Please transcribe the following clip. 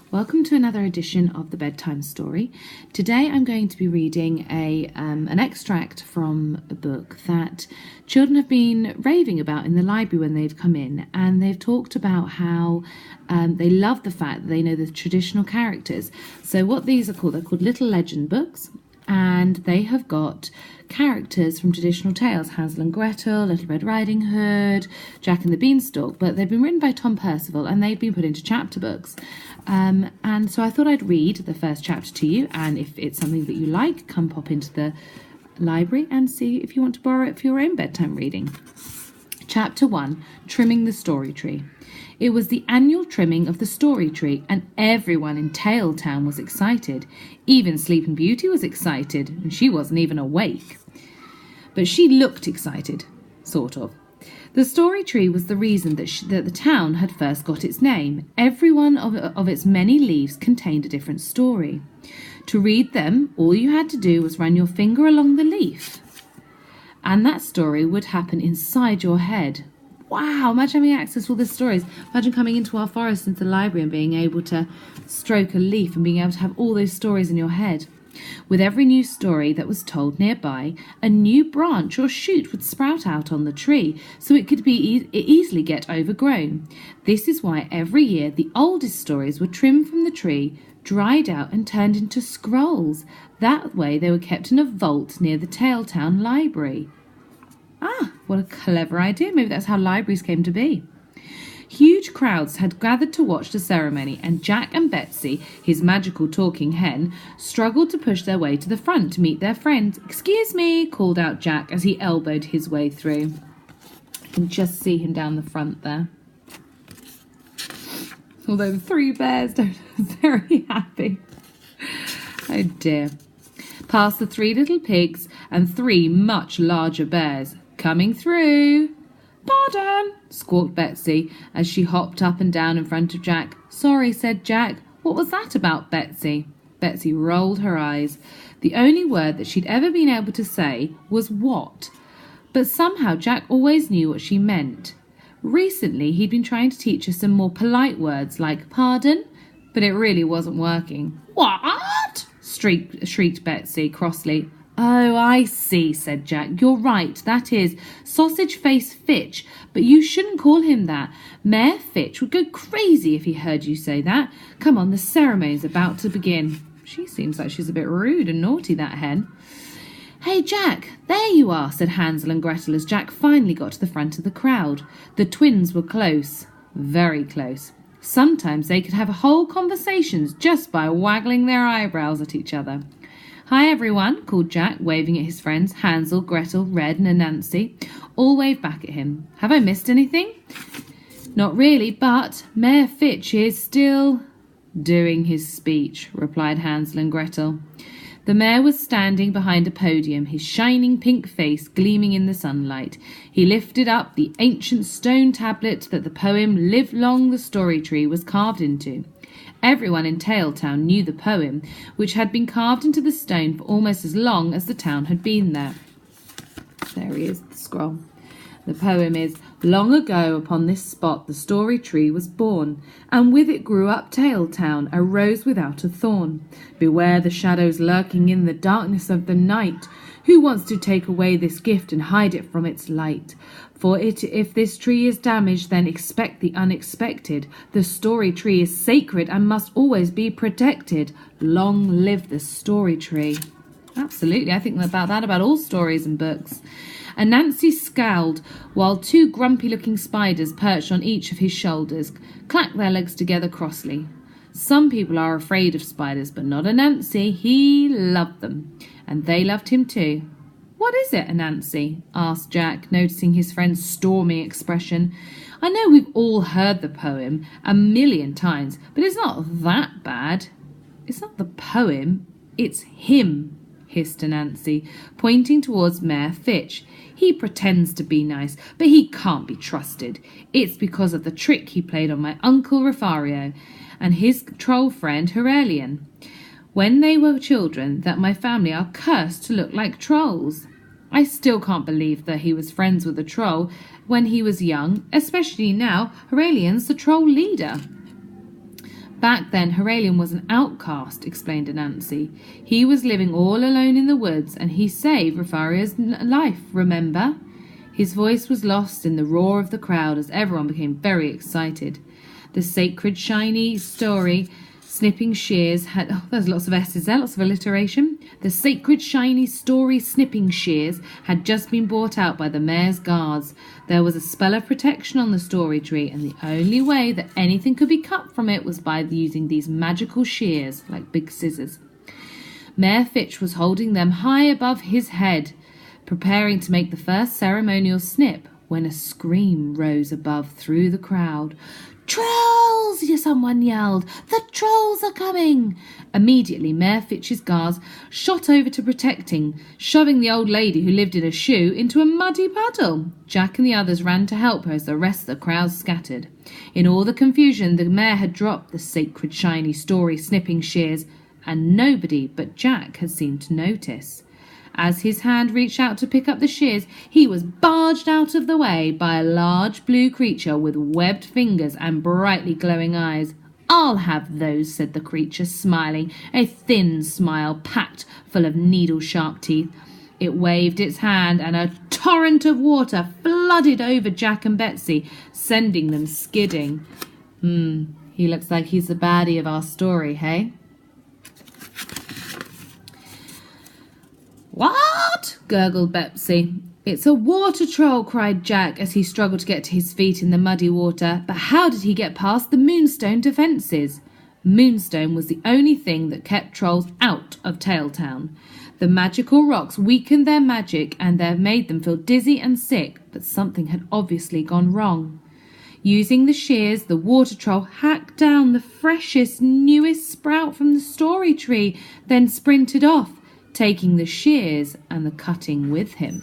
Welcome to another edition of the Bedtime Story. Today I'm going to be reading an extract from a book that children have been raving about in the library when they've come in, and they've talked about how they love the fact that they know the traditional characters. So what these are called, they're called little legend books, and they have got characters from traditional tales, Hansel and Gretel, Little Red Riding Hood, Jack and the Beanstalk, but they've been written by Tom Percival and they've been put into chapter books. And so I thought I'd read the first chapter to you, and if it's something that you like, come pop into the library and see if you want to borrow it for your own bedtime reading. Chapter 1, Trimming the Story Tree. It was the annual trimming of the Story Tree, and everyone in Taletown was excited. Even Sleeping Beauty was excited, and she wasn't even awake. But she looked excited, sort of. The Story Tree was the reason that the town had first got its name. Every one of its many leaves contained a different story. To read them, all you had to do was run your finger along the leaf, and that story would happen inside your head. Wow, imagine having access to all these stories. Imagine coming into our forest, into the library, and being able to stroke a leaf and being able to have all those stories in your head. With every new story that was told nearby, a new branch or shoot would sprout out on the tree, so it could be easily get overgrown. This is why every year the oldest stories were trimmed from the tree, dried out and turned into scrolls. That way they were kept in a vault near the Taletown Library. Ah, what a clever idea. Maybe that's how libraries came to be. Huge crowds had gathered to watch the ceremony, and Jack and Betsy, his magical talking hen, struggled to push their way to the front to meet their friends. "Excuse me," called out Jack as he elbowed his way through. You can just see him down the front there. Although the three bears don't look very happy. Oh dear. Past the three little pigs and three much larger bears. "Coming through." "Pardon," squawked Betsy as she hopped up and down in front of Jack. "Sorry," said Jack. "What was that about, Betsy?" Betsy rolled her eyes. The only word that she'd ever been able to say was "what?" But somehow Jack always knew what she meant. Recently he'd been trying to teach her some more polite words like "pardon," but it really wasn't working. "What?" shrieked Betsy crossly. "Oh, I see," said Jack. "You're right, that is Sausage-Face Fitch, but you shouldn't call him that. Mayor Fitch would go crazy if he heard you say that. Come on, the ceremony's about to begin." She seems like she's a bit rude and naughty, that hen. "Hey, Jack, there you are," said Hansel and Gretel as Jack finally got to the front of the crowd. The twins were close, very close. Sometimes they could have whole conversations just by waggling their eyebrows at each other. "Hi, everyone," called Jack, waving at his friends. Hansel, Gretel, Red and Nancy all waved back at him. "Have I missed anything?" "Not really, but Mayor Fitch is still doing his speech," replied Hansel and Gretel. The mayor was standing behind a podium, his shining pink face gleaming in the sunlight. He lifted up the ancient stone tablet that the poem "Live Long the Story Tree" was carved into. Everyone in Taletown knew the poem, which had been carved into the stone for almost as long as the town had been there. There he is, the scroll. The poem is, "Long ago upon this spot the Story Tree was born, and with it grew up Taletown, a rose without a thorn. Beware the shadows lurking in the darkness of the night. Who wants to take away this gift and hide it from its light? For if this tree is damaged, then expect the unexpected. The Story Tree is sacred and must always be protected. Long live the Story Tree." Absolutely, I think about that about all stories and books. And Nancy scowled while two grumpy-looking spiders perched on each of his shoulders, clacked their legs together crossly. Some people are afraid of spiders, but not Anansi. He loved them, and they loved him too. "What is it, Anansi?" asked Jack, noticing his friend's stormy expression. "I know we've all heard the poem 1,000,000 times, but it's not that bad." "It's not the poem, it's him," hissed Anansi, pointing towards Mayor Fitch. "He pretends to be nice, but he can't be trusted. It's because of the trick he played on my Uncle Refario and his troll friend Herelian when they were children that my family are cursed to look like trolls. I still can't believe that he was friends with a troll when he was young, especially now Herelian's the troll leader." Back then, Horalion was an outcast, explained Anansi. He was living all alone in the woods, and he saved Rafaria's life, remember? His voice was lost in the roar of the crowd as everyone became very excited. The sacred shiny story snipping shears had... Oh, there's lots of S's there, lots of alliteration. The sacred shiny story snipping shears had just been brought out by the mayor's guards. There was a spell of protection on the story tree, and the only way that anything could be cut from it was by using these magical shears, like big scissors. Mayor Fitch was holding them high above his head, preparing to make the first ceremonial snip, when a scream rose above through the crowd. "Trolls!" someone yelled. "The trolls are coming!" Immediately, Mayor Fitch's guards shot over to protect him, shoving the old lady who lived in a shoe into a muddy puddle. Jack and the others ran to help her as the rest of the crowd scattered. In all the confusion, the mayor had dropped the sacred shiny story snipping shears, and nobody but Jack had seemed to notice. As his hand reached out to pick up the shears, he was barged out of the way by a large blue creature with webbed fingers and brightly glowing eyes. "I'll have those," said the creature, smiling, a thin smile packed full of needle-sharp teeth. It waved its hand, and a torrent of water flooded over Jack and Betsy, sending them skidding. He looks like he's the baddie of our story, hey? "What?" gurgled Betsy. "It's a water troll," cried Jack as he struggled to get to his feet in the muddy water. But how did he get past the Moonstone defences? Moonstone was the only thing that kept trolls out of Tailtown. The magical rocks weakened their magic and they made them feel dizzy and sick, but something had obviously gone wrong. Using the shears, the water troll hacked down the freshest, newest sprout from the story tree, then sprinted off, taking the shears and the cutting with him.